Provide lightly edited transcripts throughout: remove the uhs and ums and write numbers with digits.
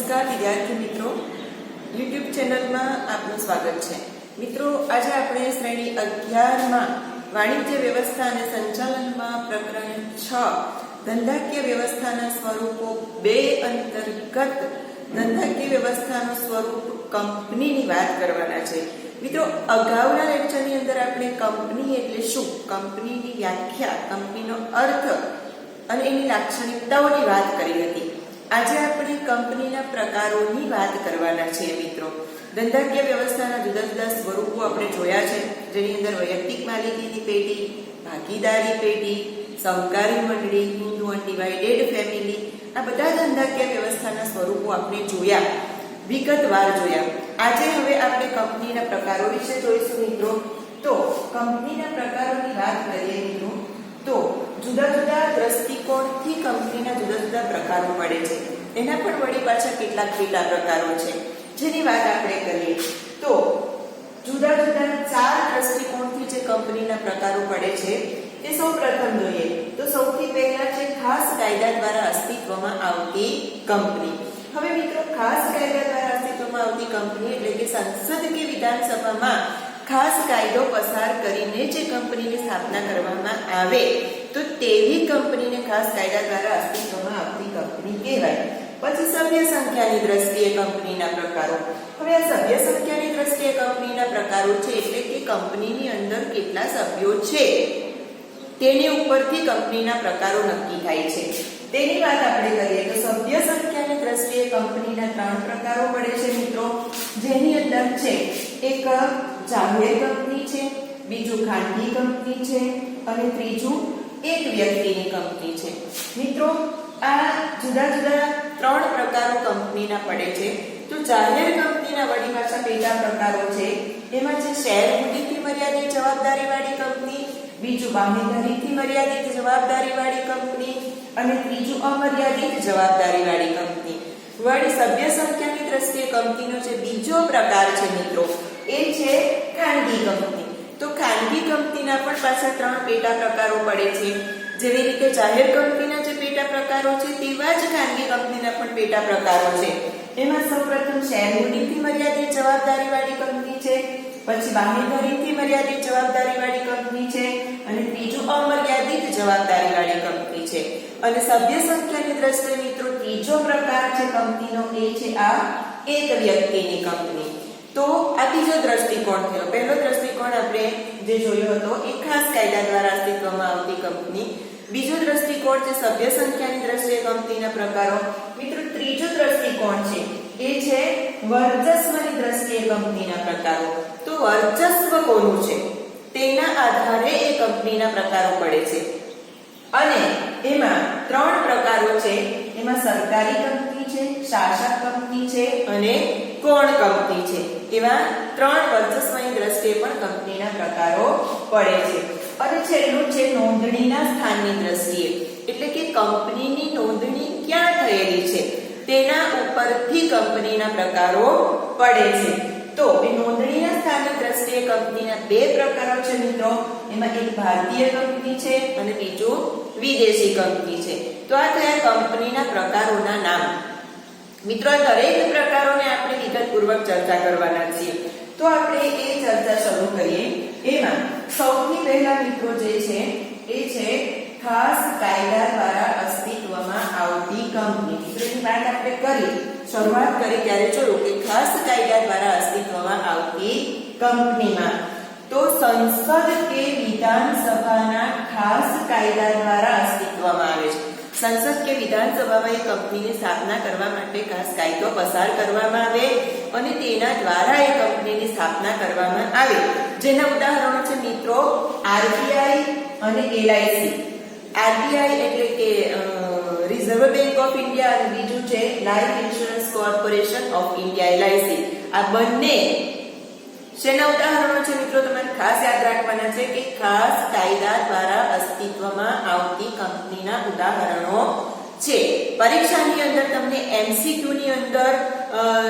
નમસ્કાર વિદ્યાર્થી મિત્રો, યુટ્યુબ ચેનલમાં આપનું સ્વાગત છે। મિત્રો, આજે આપણે શ્રેણી 11 માં વાણિજ્ય વ્યવસ્થા અને સંચાલનમાં પ્રકરણ 6 ધંધાકીય વ્યવસ્થાના સ્વરૂપો 2 અંતર્ગત ધંધાકીય વ્યવસ્થાનું સ્વરૂપ કંપનીની વાત કરવાના છે। મિત્રો, અગાઉના લેક્ચરની અંદર આપણે કંપની એટલે શું, કંપનીની વ્યાખ્યા, કંપનીનો અર્થ અને એની લાક્ષણિકતાઓની વાત કરી હતી। આજે આપણે કંપનીના પ્રકારોની વાત કરવાના છીએ। મિત્રો, ધંધાકીય વ્યવસ્થાના જુદા જુદા સ્વરૂપો આપણે જોયા છે, જેની અંદર વૈયક્તિક માલિકીની પેઢી, ભાગીદારી પેઢી, સહકારી મંડળી, હિન્દુ અનડિવાઇડેડ ફેમિલી, આ બધા ધંધાકીય વ્યવસ્થાના સ્વરૂપો આપણે જોયા, વિગતવાર જોયા। આજે હવે આપણે કંપનીના પ્રકારો વિશે જોઈશું। મિત્રો, તો કંપનીના પ્રકારોની વાત કરીએ મિત્રો, તો જુદા જુદા દ્રષ્ટિકોણથી કંપનીના જુદા જુદા પ્રકારો પડે છે। એના પણ વળી પાછા કેટલાક પેટા પ્રકારો છે, જેની વાત આપણે કરીએ તો જુદા જુદા 4 દ્રષ્ટિકોણથી જે કંપનીના પ્રકારો પડે છે તે સૌપ્રથમ જોઈએ તો સૌથી પહેલા છે ખાસ કાયદા દ્વારા અસ્તિત્વમાં આવતી કંપની। હવે મિત્રો, ખાસ કાયદા દ્વારા અસ્તિત્વમાં આવતી કંપની એટલે કે સંસદ કે વિધાનસભામાં ખાસ કાયદો પસાર કરીને જે કંપનીની સ્થાપના કરવામાં આવે તો તેવી કંપનીને ખાસ કાયદા દ્વારા અસ્તિત્વમાં આવતી કંપની કહેવાય। પછી સભ્ય સંખ્યાની દ્રષ્ટિએ કંપનીના પ્રકારો। હવે આ સભ્ય સંખ્યાની દ્રષ્ટિએ કંપનીના પ્રકારો છે એટલે કે કંપનીની અંદર કેટલા સભ્યો છે તેની ઉપરથી કંપનીના પ્રકારો નક્કી થાય છે। તેની વાત આપણે કરીએ તો સભ્ય સંખ્યાની દ્રષ્ટિએ કંપનીના 3 પ્રકારો પડે છે મિત્રો, જેની અંદર છે એક જાહેર કંપની છે, બીજું ખાનગી કંપની છે અને ત્રીજું એક વ્યક્તિની કંપની છે। મિત્રો, આ જુદા જુદા 3 પ્રકારો કંપનીના પડે છે। તો જાહેર કંપનીના વળી પાછા પેટા પ્રકારો છે, એમાં છે શેર મૂડીથી મર્યાદિત જવાબદારી વાળી કંપની, બીજું બાંહેધરીથી મર્યાદિત જવાબદારી વાળી કંપની અને ત્રીજું અમર્યાદિત જવાબદારી વાળી કંપની। વળી સભ્ય સંખ્યાની દ્રષ્ટિએ કંપનીનો જે બીજો પ્રકાર છે મિત્રો, એ છે ખાનગી કંપની। તો ખાનગી કંપનીના પણ પાછા 3 પેટા પ્રકારો પડે છે। જેવી રીતે જાહેર કંપનીના જે પેટા પ્રકારો છે તેવા જ ખાનગી કંપનીના પણ પેટા પ્રકારો છે। એમાં સૌપ્રથમ શેર મૂડીથી મર્યાદિત જવાબદારી વાળી કંપની છે, પછી બાંહેધરીથી મર્યાદિત જવાબદારી વાળી કંપની છે અને ત્રીજું અમર્યાદિત જવાબદારી વાળી કંપની છે। અને સભ્ય સંખ્યાની દ્રષ્ટિએ મિત્રો ત્રીજો પ્રકાર છે કંપનીનો, એ છે આ એક વ્યક્તિની કંપની। તો આ બીજો દ્રષ્ટિકોણ થયો। પહેલો દ્રષ્ટિકોણ આપણે જે જોયો હતો એ ખાસ કાયદા દ્વારા અસ્તિત્વમાં આવતી કંપની। બીજો દ્રષ્ટિકોણ છે સભ્ય સંખ્યાની દ્રષ્ટિએ કંપનીના પ્રકારો। મિત્રો, ત્રીજો દ્રષ્ટિકોણ છે એ છે વર્ચસ્વની દ્રષ્ટિએ કંપનીના પ્રકારો। તો વર્ચસ્વ કોનું છે તેના આધારે એ કંપનીના પ્રકારો પડે છે અને એમાં 3 પ્રકારો છે। એમાં સરકારી કંપની છે, શાસક કંપની છે અને કોણ કંપની છે। એવા 3 વર્ચસ્વની દ્રષ્ટિએ પણ કંપનીના પ્રકારો પડે છે। અને છેલ્લું છે નોંધણીના સ્થાનની દ્રષ્ટિએ, એટલે કે કંપનીની નોંધણી ક્યાં થયેલી છે તેના ઉપરથી કંપનીના પ્રકારો પડે છે। તો એ નોંધણીના સ્થાનની દ્રષ્ટિએ કંપનીના 2 પ્રકારો છે મિત્રો, એમાં એક ભારતીય કંપની છે અને બીજું વિદેશી કંપની છે। તો આ થયા કંપનીના પ્રકારોના નામ। મિત્રો, દરેક પ્રકારોને આપણે વિગતપૂર્વક ચર્ચા કરવાના છીએ। તો આપણે એ ચર્ચા શરૂ કરીએ। એમાં સૌથી પહેલા મિત્રો જે છે એ છે ખાસ કાયદા દ્વારા અસ્તિત્વમાં આવતી કંપની। મિત્રોની વાત આપણે કરી, શરૂઆત કરી ત્યારે જોયું કે ખાસ કાયદા દ્વારા અસ્તિત્વમાં આવતી કંપનીમાં તો સંસદ કે વિધાનસભાના ખાસ કાયદા દ્વારા અસ્તિત્વમાં આવે છે। સંસદ કે વિધાનસભામાં એ કંપનીની સ્થાપના કરવા માટે ખાસ કાયદો પસાર કરવામાં આવે અને તેના દ્વારા એ કંપનીની સ્થાપના કરવામાં આવે, જેના ઉદાહરણો છે મિત્રો આરબીઆઈ અને એલઆઈસી। આરબીઆઈ એટલે કે રિઝર્વ બેંક ઓફ ઇન્ડિયા અને બીજું છે life insurance corporation of India LIC. આ બંને શેના ઉદાહરણો છે મિત્રો, તમારે ખાસ યાદ રાખવાના છે કે ખાસ કાયદા દ્વારા અસ્તિત્વમાં આવતી કંપનીના ઉદાહરણો છે। પરીક્ષાની અંદર તમને એમસીક્યુ ની અંદર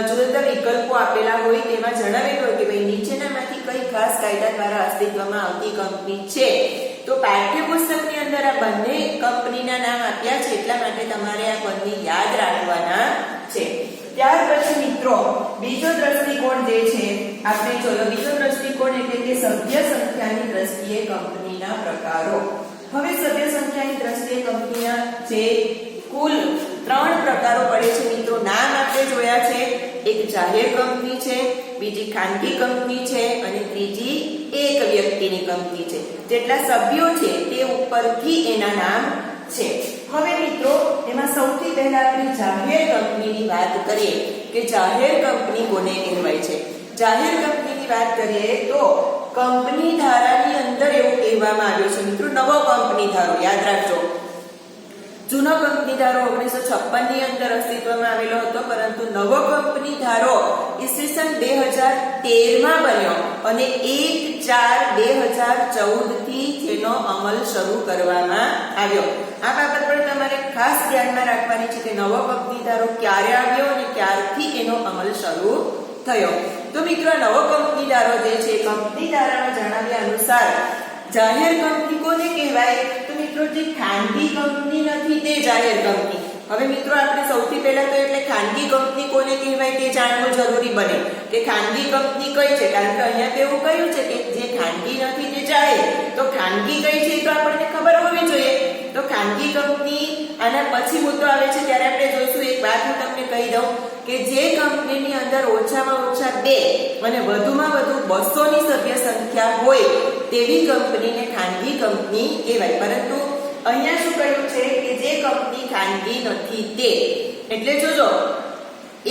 જુદા જુદા વિકલ્પો આપેલા હોય તેમાં જણાવેલું હોય કે ભાઈ નીચેનામાંથી કઈ ખાસ કાયદા દ્વારા અસ્તિત્વમાં આવતી કંપની છે, તો પાઠ્યપુસ્તકની અંદર આ બંને કંપનીના નામ આપ્યા છે, એટલા માટે તમારે આ બંને યાદ રાખવાના છે। ત્યાર પછી મિત્રો બીજો દ્રષ્ટિકોણ જે છે આપણે જોયો, બીજો દ્રષ્ટિકોણ એટલે કે સભ્ય સંખ્યાની દ્રષ્ટિએ કંપનીના પ્રકારો. હવે સભ્ય સંખ્યાની દ્રષ્ટિએ કંપનીના જે કુલ 3 પ્રકારો પડે છે મિત્રો, નામ આપણે જોયા છે. એક જાહેર કંપની છે, બીજી ખાનગી કંપની છે અને ત્રીજી એક વ્યક્તિની કંપની છે. જેટલા સભ્યો છે તે ઉપરથી એના નામ છે. હવે મિત્રો એમાં સૌથી પહેલા આપણે જાહેર કંપનીની વાત કરીએ કે જાહેર કંપની કોને કહેવાય છે. જાહેર કંપનીની વાત કરીએ તો કંપની ધારાની અંદર એવું કહેવામાં આવ્યું છે મિત્રો, નવો કંપની ધારો યાદ રાખજો. જૂનો કંપની ધારો 1956 ની અંદર અસ્તિત્વમાં આવેલો હતો, પરંતુ નવો કંપની ધારો ઈસવીસન 2013 માં બન્યો અને 1/4/2014 થી તેનો અમલ શરૂ કરવામાં આવ્યો. આ બાબત પણ તમારે ખાસ ધ્યાનમાં રાખવાની છે કે નવો કંપની ધારો ક્યારે આવ્યો અને ક્યારથી એનો અમલ શરૂ થયો. તો મિત્રો નવો કંપની ધારો જે છે, કંપની ધારામાં જણાવ્યા અનુસાર જાહેર કંપની કોને કહેવાય? તો મિત્રો જે ખાનગી કંપની નથી તે જાહેર કંપની. હવે મિત્રો આપણે સૌથી પહેલા તો એટલે ખાનગી કંપની કોને કહેવાય તે જાણવું જરૂરી બને કે ખાનગી કંપની કઈ છે, કારણ કે અહીંયા તો એવું કહ્યું છે કે જે ખાનગી નથી તે જાહેર. તો ખાનગી કઈ છે તો આપણને ખબર હોવી જોઈએ. તો ખાનગી કંપની આના પછી મુદ્દો આવે છે ત્યારે આપણે જોઈશું. એક વાત હું તમને કહી દઉં કે જે કંપનીની અંદર ઓછામાં ઓછા 2 અને વધુમાં વધુ 200 ની સભ્ય સંખ્યા હોય તેવી કંપનીને ખાનગી કંપની કહેવાય. પરંતુ અહીંયા શું કહ્યું છે કે જે કંપની ખાનગી નથી તે. એટલે જોજો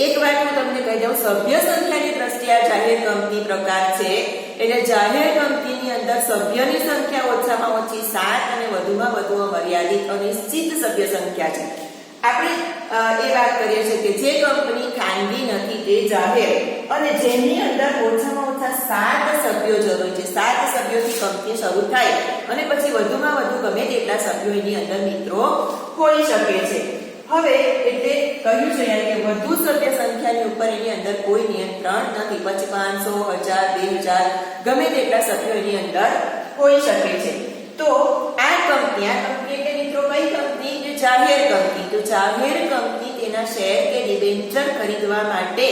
એક વાત હું તમને કહી દઉં, સભ્ય સંખ્યાની દ્રષ્ટિએ આ જાહેર કંપની પ્રકાર છે. એટલે જાહેર કંપનીની અંદર સભ્યની સંખ્યા ઓછામાં ઓછી 7 અને વધુમાં વધુ મર્યાદિત અનિશ્ચિત સભ્ય સંખ્યા છે. આપણે એ વાત કરીએ છીએ કે જે કંપની ખાનગી નથી તે જાહેર અને જેની અંદર ઓછામાં ઓછા 7 સભ્યો જરૂરી છે. 7 સભ્યોથી કંપની શરૂ થાય અને પછી વધુમાં વધુ ગમે તેટલા સભ્યો એની અંદર મિત્રો હોઈ શકે છે. હવે એટલે કહ્યું છે કે વધુ સભ્ય સંખ્યાની ઉપર એની અંદર કોઈ નિયંત્રણ નથી. પછી 500, 1000, 2000 ગમે તેટલા સભ્યો એની અંદર હોઈ શકે છે. તો આ કંપની એટલે મિત્રો કઈ કંપની? જે જાહેર કંપની. તો જાહેર કંપની તેના શેર કે ડિબેન્ચર ખરીદવા માટે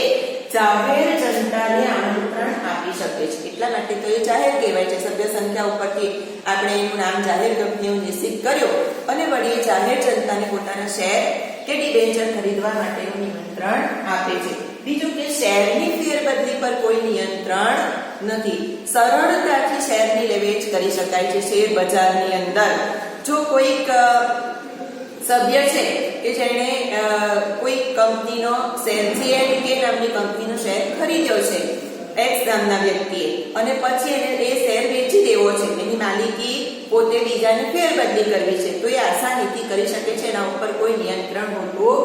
જાહેર જનતાને આમંત્રણ આપી શકે છે. એટલા માટે તો એ જાહેર કહેવાય છે. સભ્ય સંખ્યા ઉપરથી આપણે એનું નામ જાહેર કંપનીઓ નિશ્ચિત કર્યો અને વળી જાહેર જનતાને પોતાના શેર કે ડિબેન્ચર ખરીદવા માટેનું નિમંત્રણ આપે છે. બીજું કે શેરની ફેરબદલી પર કોઈ નિયંત્રણ નથી. સરળતાથી શેરની લેવેચ કરી શકાય છે શેર બજારની અંદર. જો કોઈક સભ્ય છે કે જેણે કોઈ કંપનીનો શેર C&K નામની કંપનીનો શેર ખરીદ્યો છે X નામના વ્યક્તિએ અને પછી એને એ શેર વેચી દેવો છે, એની માલિકી પોતે બીજાને ફેરબદલી કરવી છે, તો એ આસાનીથી કરી શકે છે. એના ઉપર કોઈ નિયંત્રણ હોતું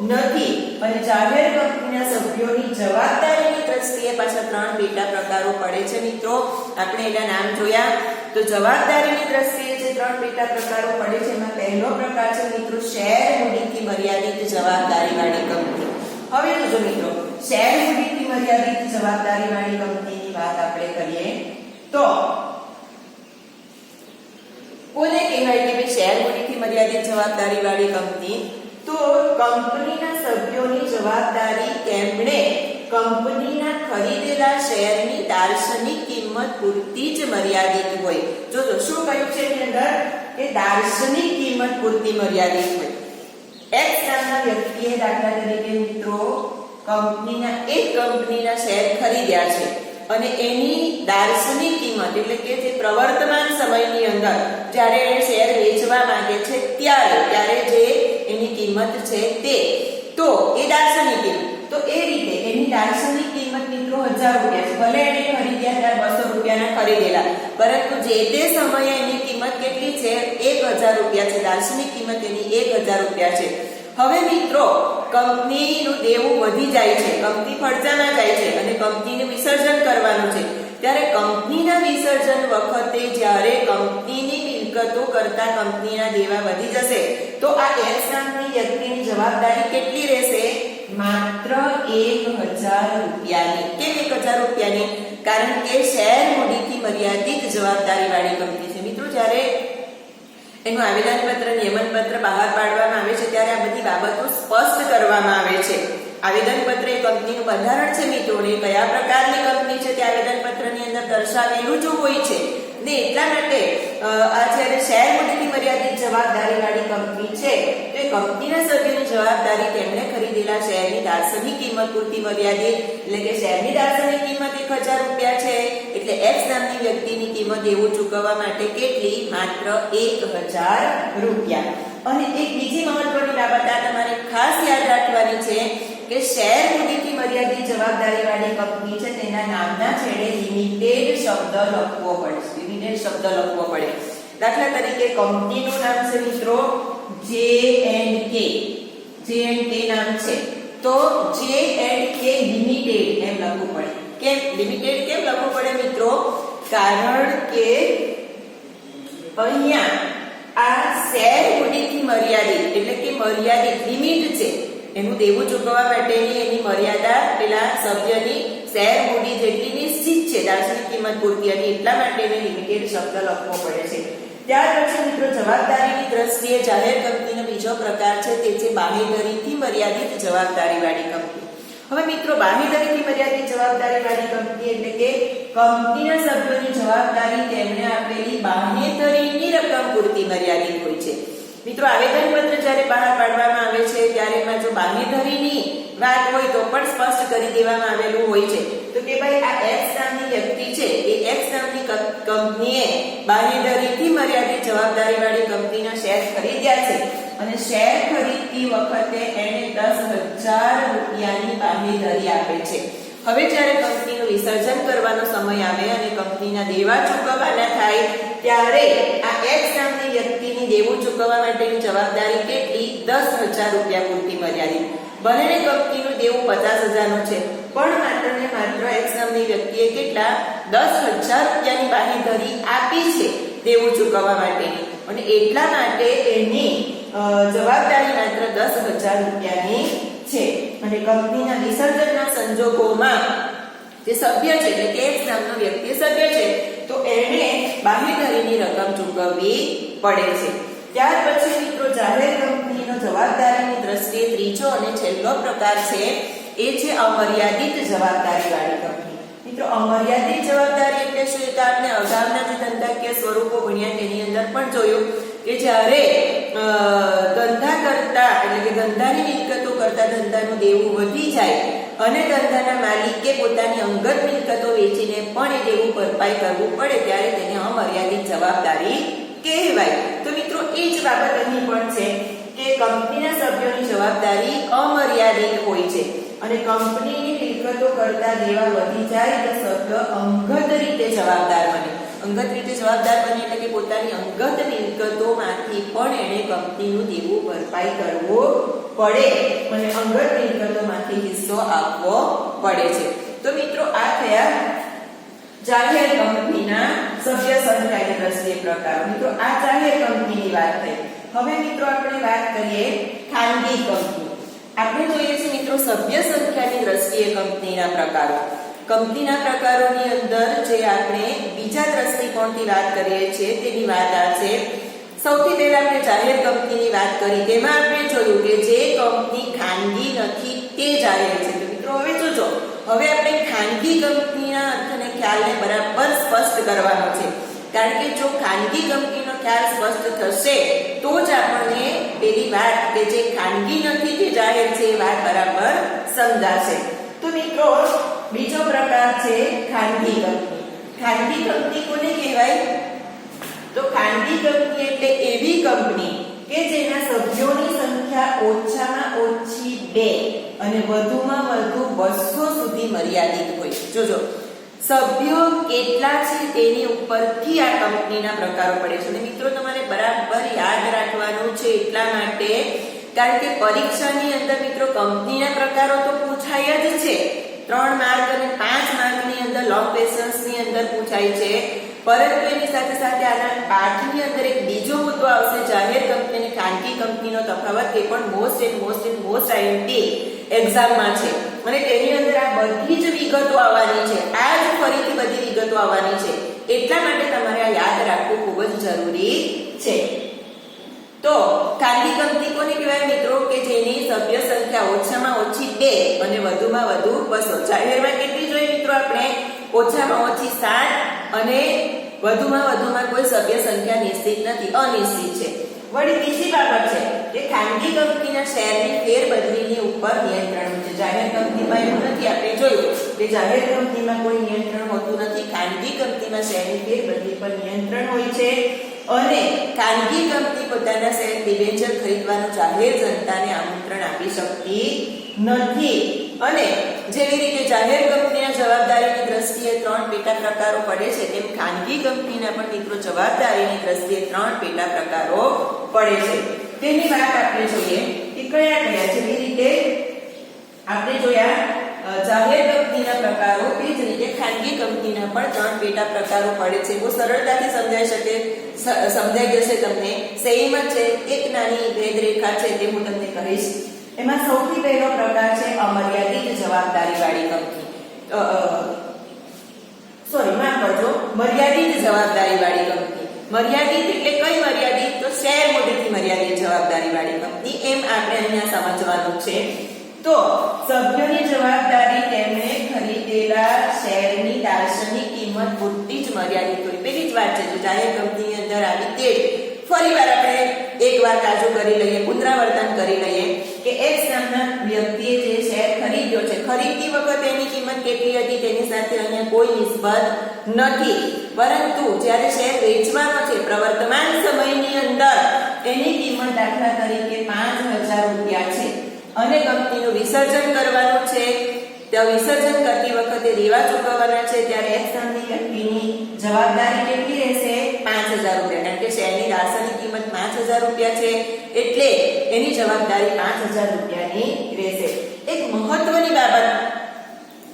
નથી. અને જાહેર કંપનીના સભ્યોની જવાબદારીની દ્રષ્ટિએ પાછા 3 પેટા પ્રકારો પડે છે મિત્રો. આપણે એના નામ જોયા. તો જવાબદારીની દ્રષ્ટિએ જે 3 પેટા પ્રકારો પડે છે એમાં પહેલો પ્રકાર છે મિત્રો શેર મૂડીથી મર્યાદિત જવાબદારીવાળી કંપની. હવે જોજો મિત્રો, શેર મૂડીથી મર્યાદિત જવાબદારીવાળી કંપનીની વાત આપણે કરીએ તો કોને કહેવાય કે શેર મૂડીથી મર્યાદિત જવાબદારીવાળી કંપની? તો કંપનીના સભ્યોની જવાબદારી તેમણે કંપનીના ખરીદેલા શેરની દાર્શનિક કિંમત પૂરતી જ મર્યાદિત હોય. જોજો શું કહ્યું છે એની અંદર કે દાર્શનિક કિંમત પૂરતી મર્યાદિત હોય. X નામના વ્યક્તિએ દાખલા તરીકે મિત્રો કંપનીના શેર ખરીદ્યા છે અને એની દાર્શનિક કિંમત એટલે કે જે પ્રવર્તમાન સમયની અંદર જ્યારે એ શેર વેચવા માંગે છે ત્યારે જે એની કિંમત છે તે, તો એ દાર્શનિક કિંમત. તો એ રીતે એની દાર્શનિક કિંમત મિત્રો 1000 રૂપિયા છે. ભલે એને ખરીદ્યા ત્યારે 200 રૂપિયાના ખરીદેલા, પરંતુ જે તે સમયે એની કિંમત કેટલી છે? 1000 રૂપિયા છે. દાર્શનિક કિંમત એની 1000 રૂપિયા છે. હવે મિત્રો કંપનીનું દેવું વધી જાય છે, કંપની ફડચામાં જાય છે અને કંપનીનું વિસર્જન કરવાનું છે. ત્યારે કંપનીના વિસર્જન વખતે જ્યારે કંપનીની મિલકતો કરતા કંપનીના દેવા વધી જશે તો આ X નામની વ્યક્તિની જવાબદારી કેટલી રહેશે? માત્ર 1000 રૂપિયાની. કેમ 1000 રૂપિયાની? કારણ કે શેર મૂડીથી મર્યાદિત જવાબદારીવાળી કંપની છે. મિત્રો જ્યારે એનું આવેદનપત્ર નિયમનપત્ર બહાર પાડવામાં આવે છે ત્યારે આ બધી બાબતો સ્પષ્ટ કરવામાં આવે છે આવેદનપત્ર એ કંપનીનું બંધારણ છે મિત્રો, ને કયા પ્રકારની કંપની છે તે આવેદનપત્રની અંદર દર્શાવેલું જ હોય છે. ને એટલા માટે આ જ્યારે શેર મૂડીથી મર્યાદિત જવાબદારી વાળી કંપની છે તો એ કંપનીના સભ્યોની જવાબદારી તેમણે ખરીદેલા શેરની દાર્શનિક કિંમત પૂરતી મર્યાદિત, એટલે કે શેરની દાર્શનિક કિંમત 1000 રૂપિયા છે એટલે એક્સ નામની વ્યક્તિની કિંમત દેવું ચૂકવવા માટે કેટલી? માત્ર 1000 રૂપિયા. અને એક બીજી મહત્વની બાબત આ તમારે ખાસ યાદ રાખવાની છે કે શેર મૂડીથી મર્યાદિત જવાબદારી વાળી કંપની છે તેના નામના છેડે લિમિટેડ શબ્દ લખવો પડે. લિમિટેડ શબ્દ લખવો પડે. દાખલા તરીકે કંપનીનું નામ છે મિત્રો J&K. J&K નામ છે તો J&K લિમિટેડ એમ લખવું પડે. કેમ લિમિટેડ કેમ લખવું પડે મિત્રો? કારણ કે અહીંયા આ શેર મૂડીથી મર્યાદિત એટલે કે મર્યાદિત લિમિટ છે, એનું દેવું ચૂકવવા માટેની એની મર્યાદા પેલા સભ્યની શેર મૂડી જેટલી નિશ્ચિત છે, દાર્શનિક કિંમત પૂરતી હતી, એટલા માટે એને લિમિટેડ શબ્દ લખવો પડે છે. ત્યાર પછી મિત્રો જવાબદારીની દ્રષ્ટિએ જાહેર કંપનીનો બીજો પ્રકાર છે તે છે બાંહેધરીથી મર્યાદિત જવાબદારી વાળી કંપની. હવે મિત્રો બાંહેધરીથી મર્યાદિત જવાબદારી વાળી કંપની એટલે કે કંપનીના સભ્યોની જવાબદારી તેમને આપેલી બાંહેધરીની રકમ પૂરતી મર્યાદિત હોય છે. મિત્રો આવેદનપત્ર જ્યારે બહાર પાડવામાં આવે છે ત્યારે એમાં જો બાંહેધરીની વાત હોય તો પણ સ્પષ્ટ કરી દેવામાં આવેલું હોય છે તો કે ભાઈ આ એક્સ નામની વ્યક્તિ છે એ એક્સ નામની કંપનીએ બાંહેધરીથી મર્યાદિત જવાબદારી વાળી કંપનીના શેર ખરીદ્યા છે અને શેર ખરીદતી વખતે એને 10,000 રૂપિયાની બાંહેધરી આપે છે. હવે જ્યારે કંપનીનું વિસર્જન કરવાનો સમય આવે અને કંપનીના દેવા ચૂકવવાના થાય ત્યારે આ એક્સ નામની વ્યક્તિની દેવું ચૂકવવા માટેની જવાબદારી કેટલી? 10,000 રૂપિયા પૂરતી મર્યાદિત. બંને કંપનીનું દેવું 50,000 નું છે પણ માત્ર ને માત્ર એક્સ નામની વ્યક્તિએ કેટલા? 10,000 રૂપિયાની બાંહેધરી આપી છે દેવું ચૂકવવા માટેની અને એટલા માટે એની જવાબદારી માત્ર 10,000 રૂપિયાની છે. અને કંપનીના વિસર્જનના સંજોગોમાં જે સભ્ય છે એટલે કે એક્સ નામનો વ્યક્તિ સભ્ય છે તો એને બાંહેધરીની રકમ ચૂકવવી પડે છે. ત્યાર પછી મિત્રો જાહેર કંપનીનો જવાબદારીની દ્રષ્ટિએ ત્રીજો અને છેલ્લો પ્રકાર છે એ છે અમર્યાદિત જવાબદારી વાળી કંપની. મિત્રો અમર્યાદિત જવાબદારી એટલે શું? તો આપણે અગાઉના જે ધંધાકીય સ્વરૂપો ભણ્યા તેની અંદર પણ જોયું કે જ્યારે ધંધા કરતા એટલે કે ધંધાની મિલકતો કરતા ધંધાનું દેવું વધી જાય અને ધંધાના માલિકે પોતાની અંગત મિલકતો વેચીને પણ એ દેવું ભરપાઈ કરવું પડે ત્યારે તેને અમર્યાદિત જવાબદારી કહેવાય. તો મિત્રો એ જ બાબત અહીં પણ છે કે કંપનીના સભ્યોની જવાબદારી અમર્યાદિત હોય છે અને કંપનીની મિલકતો કરતા દેવા વધી જાય તો સભ્ય અંગત રીતે જવાબદાર બને. અંગત રીતે જવાબદાર બને એટલે કે પોતાની અંગત મિલકતોમાંથી પણ એને કંપનીનું દેવું ભરપાઈ કરવું પડે અને અંગત મિલકતોમાંથી હિસ્સો આપવો પડે છે. તો મિત્રો આ થયા જાહેર કંપનીના સભ્ય સંખ્યાની દ્રષ્ટિએ પ્રકારો. મિત્રો આ જાહેર કંપનીની વાત થઈ. હવે મિત્રો આપણે વાત કરીએ ખાનગી કંપની. આપણે જોઈએ છીએ મિત્રો સભ્ય સંખ્યાની દ્રષ્ટિએ કંપનીના પ્રકારો. કંપનીના પ્રકારોની અંદર જે આપણે બીજા દ્રષ્ટિકોણથી વાત કરીએ છીએ તેની વાત આ છે. સૌથી પહેલા આપણે જાહેર કંપનીની વાત કરી તેમાં આપણે જોયું કે જે કંપની ખાનગી નથી તે જાહેર છે. તો મિત્રો હવે જોજો, હવે આપણે ખાનગી કંપનીના અર્થને ખ્યાલને બરાબર સ્પષ્ટ કરવાનો છે કારણ કે જો ખાનગી કંપનીનો ખ્યાલ સ્પષ્ટ થશે તો જ આપણને પેલી વાત કે જે ખાનગી નથી તે જાહેર છે એ વાત બરાબર સમજાશે. તો મિત્રો બીજો પ્રકાર છે ખાનગી કંપની. ખાનગી કંપની કોને કહેવાય? તો ખાનગી કંપની એટલે એવી કંપની કે જેના સભ્યોની સંખ્યા ઓછામાં ઓછી 2 અને વધુમાં વધુ 200 સુધી મર્યાદિત હોય. જોજો સભ્યો કેટલા છે તેની ઉપરથી આ કંપનીના પ્રકારો પડે છે. અને મિત્રો તમારે બરાબર યાદ રાખવાનું છે એટલા માટે કારણ કે પરીક્ષાની અંદર મિત્રો કંપનીના પ્રકારો તો પૂછાય જ છે. 3 માર્ક અને 5 માર્કની અંદર લોંગ ક્વેશ્ચન્સની અંદર પૂછાય છે પરંતુ એની સાથે સાથે આના પાઠની અંદર એક બીજો મુદ્દો આવશે જાહેર કંપની અને ખાનગી કંપનીનો તફાવત. એ પણ મોસ્ટ આઈએમપી એક્ઝામમાં છે અને તેની અંદર આ બધી જ વિગતો આવવાની છે. આ જ ફરીથી બધી વિગતો આવવાની છે એટલા માટે તમારે આ યાદ રાખવું ખૂબ જ જરૂરી છે. તો ખાનગી કંપની કોને કહેવાય મિત્રો? કે જેની સભ્ય સંખ્યા ઓછામાં ઓછી 2 અને વધુમાં વધુ 200. જાહેરમાં કેટલી જોઈએ મિત્રો? આપણે ઓછામાં ઓછી 7 અને વધુમાં કોઈ સભ્ય સંખ્યા નિશ્ચિત નથી, અનિશ્ચિત છે. વળી બીજી બાબત છે કે ખાનગી કંપનીના શેરની ફેરબદલીની ઉપર નિયંત્રણ છે. જાહેર કંપનીમાં એવું નથી. આપણે જોયું કે જાહેર કંપનીમાં કોઈ નિયંત્રણ હોતું નથી. ખાનગી કંપનીમાં શેરની ફેરબદલી પર નિયંત્રણ હોય છે અને ખાનગી કંપની પોતાના શેર ડિબેન્ચર ખરીદવાનું જાહેર જનતાને આમંત્રણ આપી શકતી નથી. અને જેવી રીતે જાહેર કંપનીના જવાબદારીની દ્રષ્ટિએ 3 પેટા પ્રકારો પડે છે, તેમ ખાનગી કંપનીના પણ મિત્રો જવાબદારીની દ્રષ્ટિએ 3 પેટા પ્રકારો પડે છે. તેની વાત આપણે જોઈએ કે કયા કયા. જેવી રીતે આપણે જોયા જાહેર કંપનીના પ્રકારો, તે જ રીતે ખાનગી કંપનીના પણ 3 પેટા પ્રકારો પડે છે. બહુ સરળતાથી સમજાઈ જશે તમને. સેમ જ છે, એક નાની ભેદરેખા છે તે હું તમને કહીશ. એમાં સૌથી પહેલો પ્રકાર છે અમર્યાદિત જવાબદારી વાળી કંપની. મર્યાદિત જવાબદારી વાળી કંપની. મર્યાદિત એટલે કઈ મર્યાદિત? તો શેર મૂડીથી મર્યાદિત જવાબદારી વાળી કંપની, એમ આપણે અહીંયા સમજવાનું છે. તો સભ્યોની જવાબદારી તેમણે ખરીદેલા શેરની દાર્શનિક કિંમત પૂરતી જ મર્યાદિત હોય. પેલી જ વાત છે જો જાહેર કંપનીની અંદર આવી તે ફરીવાર આપણે એકવાર કાજુ કરી લઈએ, પુનરાવર્તન કરી લઈએ કે X નામના વ્યક્તિએ જે શેર ખરીદ્યો છે, ખરીદતી વખતે એની કિંમત કેટલી હતી તેની સાથે અહીંયા કોઈ નિસ્બત નથી. પરંતુ જ્યારે શેર વેચવાનો છે પ્રવર્તમાન સમયની અંદર એની કિંમત દાખલા તરીકે 5000 રૂપિયા છે અને કંપનીનું વિસર્જન કરવાનું છે. તો વિસર્જન કરતી વખતે દેવા ચૂકવવાના છે, ત્યારે X નામની વ્યક્તિની જવાબદારી કેટલી રહેશે? 5000 રૂપિયા. કારણ કે શેરની દાર્શનિક કિંમત 5000 રૂપિયા છે એટલે એની જવાબદારી 5000 રૂપિયાની રહેશે. એક મહત્વની બાબત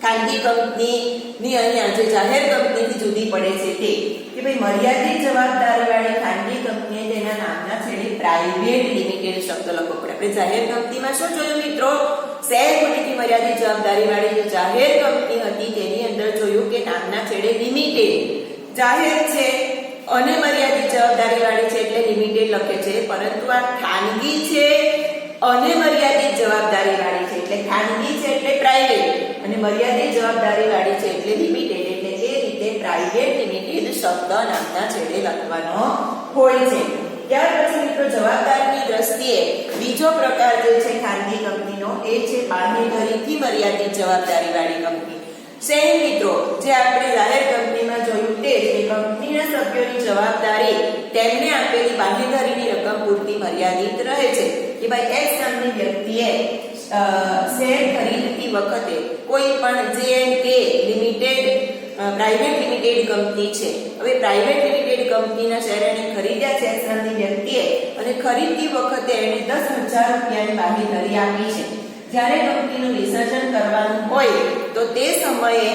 ખાનગી કંપનીની અહીંયા જે જાહેર કંપનીથી જુદી પડે છે તે કે ભાઈ મર્યાદિત જવાબદારી વાળી ખાનગી કંપનીએ તેના નામના છેડે પ્રાઇવેટ લિમિટેડ શબ્દ લખવો પડે. આપણે જાહેર કંપનીમાં શું જોયું મિત્રો? શેર મૂડીથી મર્યાદિત જવાબદારી વાળી જે જાહેર કંપની હતી તેની અંદર જોયું કે નામના છેડે લિમિટેડ. જાહેર છે અને મર્યાદિત જવાબદારી વાળી છે એટલે લિમિટેડ લખે છે, પરંતુ આ ખાનગી છે અને મર્યાદિત જવાબદારી વાળી છે એટલે ખાનગી છે એટલે પ્રાઇવેટ અને મર્યાદિત જવાબદારી વાળી છે એટલે લિમિટેડ. એટલે એ રીતે પ્રાઇવેટ લિમિટેડ શબ્દ નામના છેડે લખવાનો હોય છે. ત્યાર પછી મિત્રો જવાબદારીની દ્રષ્ટિએ બીજો પ્રકાર જે છે ખાનગી કંપનીનો એ છે બાંહેધરીથી મર્યાદિત જવાબદારી વાળી કંપની. સેમ મિત્રો જે આપણે જાહેર કંપનીમાં જોયું તે જ કંપનીના સભ્યોની જવાબદારી તેમને આપેલી બાંહેધરીની રકમ પૂરતી મર્યાદિત રહે છે કે ભાઈ X નામની વ્યક્તિએ શેર ખરીદતી વખતે કોઈ પણ J&K limited private limited company છે. હવે પ્રાઇવેટ લિમિટેડ કંપનીના શેર એને ખરીદ્યા છે X નામની વ્યક્તિએ અને ખરીદતી વખતે એને 10000 રૂપિયાની બાંહેધરી આપી છે. જ્યારે કંપનીનું વિસર્જન કરવાનું હોય તો તે સમયે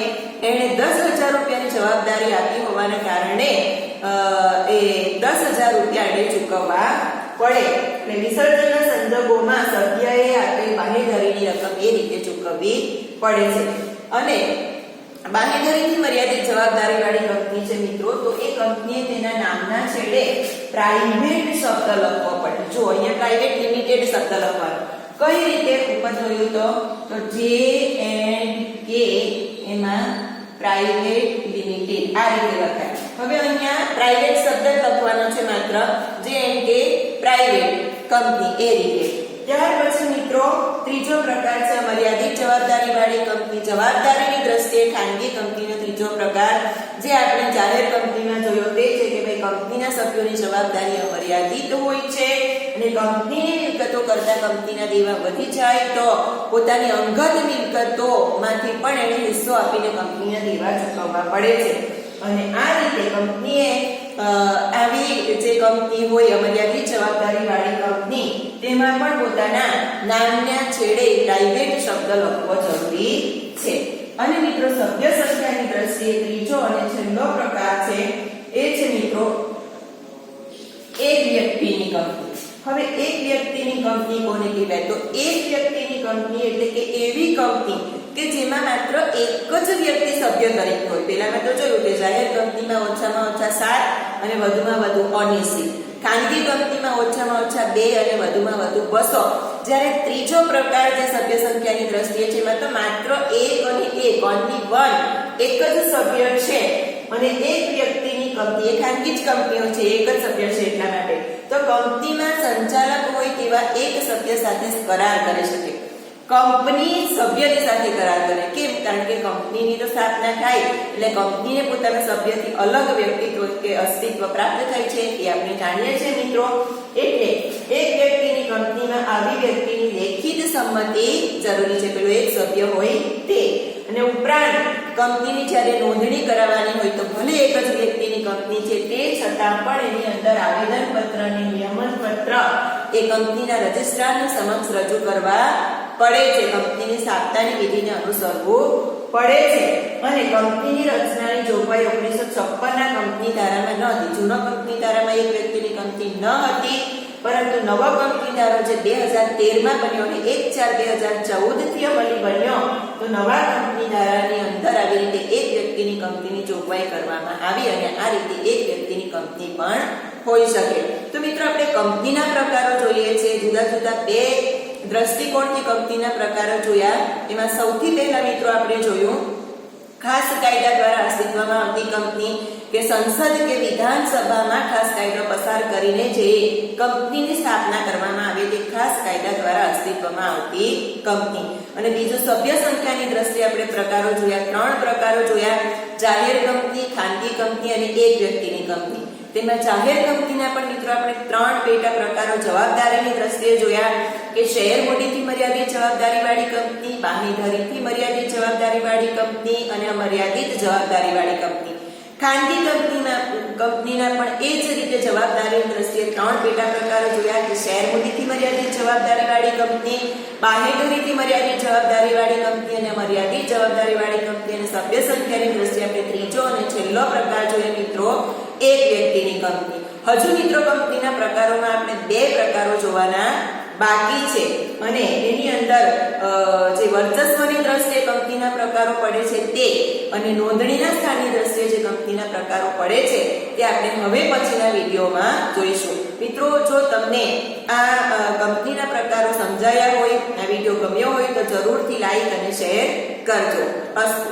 એણે 10000 રૂપિયાની જવાબદારી આપી હોવાના કારણે એ 10000 રૂપિયા એને ચૂકવવા પડે. એટલે વિસર્જનના સંજોગોમાં સભ્યએ આપેલી બાંહેધરીની રકમ એ રીતે ચૂકવવી પડે છે. અને બાંહેધરીથી મર્યાદિત જવાબદારી વાળી કંપની છે મિત્રો, તો એ કંપનીએ તેના નામના છેડે પ્રાઇવેટ શબ્દ લખવો પડે. જો અહીંયા પ્રાઇવેટ લિમિટેડ શબ્દ લખવાનો. કઈ રીતે ઉપર જોયું તો J&K એમાં પ્રાઇવેટ લિમિટેડ આ રીતે લખાય. હવે અહીંયા પ્રાઇવેટ શબ્દ લખવાનો છે માત્ર J&K પ્રાઇવેટ કંપની એ રીતે. ત્યાર પછી મિત્રો ત્રીજો પ્રકાર છે મર્યાદિત જવાબદારી વાળી કંપની. જવાબદારીની દ્રષ્ટિએ ખાનગી કંપનીનો ત્રીજો પ્રકાર જે આપણે જાહેર કંપનીમાં જોયો તે છે કે ભાઈ કંપનીના સભ્યોની જવાબદારી મર્યાદિત હોય છે અને કંપનીની મિલકતો કરતા કંપનીના દેવા વધી જાય તો પોતાની અંગત મિલકતોમાંથી પણ એને હિસ્સો આપીને કંપનીના દેવા ચૂકવવા પડે છે. અને આ રીતે કંપનીએ આવી જે કંપની હોય મર્યાદિત જવાબદારી વાળી કંપની તેમાં પણ પોતાના નામના છેડે પ્રાઇવેટ શબ્દ લખવો જરૂરી છે. અને મિત્રો સભ્ય સંખ્યાની દ્રષ્ટિએ ત્રીજો અને છેલ્લો પ્રકાર છે એ છે મિત્રો એક વ્યક્તિની કંપની. હવે એક વ્યક્તિની કંપની કોને કહેવાય? તો એક વ્યક્તિની કંપની એટલે કે એવી કંપની કે જેમાં માત્ર એક જ વ્યક્તિ સભ્ય તરીકે હોય. પહેલામાં તો જોયું કે જાહેર કંપનીમાં ઓછામાં ઓછા 7 અને વધુમાં વધુ અનિશ્ચિત. ખાનગી કંપનીમાં ઓછામાં ઓછા 2 અને વધુમાં વધુ 200, જ્યારે ત્રીજો પ્રકાર જે સભ્ય સંખ્યાની દ્રષ્ટિએ છે એમાં તો માત્ર 1 અને 1 only one એક જ સભ્ય છે અને એક વ્યક્તિની કંપની, એ ખાનગી જ કંપનીઓ છે, એક જ સભ્ય છે એટલા માટે તો કંપનીમાં સંચાલક હોય તેવા એક સભ્ય સાથે કરાર કરી શકે. કંપની સભ્યની સાથે કરાર કરે. કેમ? કારણ કે કંપનીની તો સ્થાપના થાય એટલે કંપનીને પોતાના સભ્યથી અલગ વ્યક્તિત્વ કે અસ્તિત્વ પ્રાપ્ત થાય છે એ આપણે જાણીએ છીએ મિત્રો. એટલે એક વ્યક્તિની કંપનીમાં આવી વ્યક્તિની લેખિત સંમતિ જરૂરી છે, પેલો એક સભ્ય હોય તે. અને ઉપરાંત કંપનીની જ્યારે નોંધણી કરાવવાની હોય તો ભલે એક જ વ્યક્તિની કંપની છે તે છતાં પણ એની અંદર આવેદન પત્ર અને નિયમન પત્ર એ કંપનીના રજિસ્ટ્રારની સમક્ષ રજૂ કરવા પડે છે. કંપનીની સ્થાપનાની વિધિને અનુસરવું પડે છે. અને કંપનીની રચનાની જોગવાઈ 1956 ના કંપની ધારામાં ન હતી. જૂનો કંપની ધારામાં એક વ્યક્તિની કંપની ન હતી, પરંતુ નવો કંપની ધારો જે 2013 માં બન્યો અને 1/4/2014 થી અમલી બન્યો તો નવા કંપની ધારાની અંદર આવી રીતે એક વ્યક્તિની કંપનીની જોગવાઈ કરવામાં આવી અને આ રીતે એક વ્યક્તિની કંપની પણ હોઈ શકે. તો મિત્રો આપણે કંપનીના પ્રકારો જોઈએ છે. જુદા જુદા 2 દ્રષ્ટિકોણથી કંપનીના પ્રકારો જોયા. એમાં સૌથી પહેલા મિત્રો આપણે જોયું ખાસ કાયદા દ્વારા અસ્તિત્વમાં આવતી કંપની કે સંસદ કે વિધાનસભામાં ખાસ કાયદો પસાર કરીને જે કંપનીની સ્થાપના કરવામાં આવે તે ખાસ કાયદા દ્વારા અસ્તિત્વમાં આવતી કંપની. અને બીજું સભ્ય સંખ્યાની દ્રષ્ટિએ આપણે પ્રકારો જોયા. 3 પ્રકારો જોયા: જાહેર કંપની, ખાનગી કંપની અને એક વ્યક્તિની કંપની. તેમાં જાહેર કંપનીના પણ મિત્રો આપણે 3 પેટા પ્રકારો જવાબદારીની દ્રષ્ટિએ જોયા કે શેર મૂડીથી મર્યાદિત જવાબદારીવાળી કંપની, બાંહેધરીથી મર્યાદિત જવાબદારીવાળી કંપની અને અમર્યાદિત જવાબદારીવાળી કંપની. ખાનગી કંપનીના પણ એ જ રીતે જવાબદારીની દ્રષ્ટિએ 3 પેટા પ્રકારો જોયા કે શેર મૂડીથી મર્યાદિત જવાબદારીવાળી કંપની, બાંહેધરીથી મર્યાદિત જવાબદારીવાળી કંપની અને મર્યાદિત જવાબદારીવાળી કંપની. અને સભ્ય સંખ્યાની દ્રષ્ટિએ આપણે ત્રીજો અને છેલ્લો પ્રકાર જોઈએ મિત્રો એક વ્યક્તિની કંપની. હજુ મિત્રો કંપનીના પ્રકારોમાં આપણે 2 પ્રકારો જોવાના બાકી છે અને એની અંદર જે વર્ચસ્વની દ્રષ્ટિએ કંપનીના પ્રકારો પડે છે તે અને નોંધણીના સ્થાનની દ્રષ્ટિએ જે કંપનીના પ્રકારો પડે છે તે આપણે હવે પછીના વિડીયોમાં જોઈશું. મિત્રો જો તમને આ કંપનીના પ્રકારો સમજાયા હોય, આ વિડીયો ગમ્યો હોય તો જરૂરથી લાઈક અને શેર કરજો. અસ્તુ.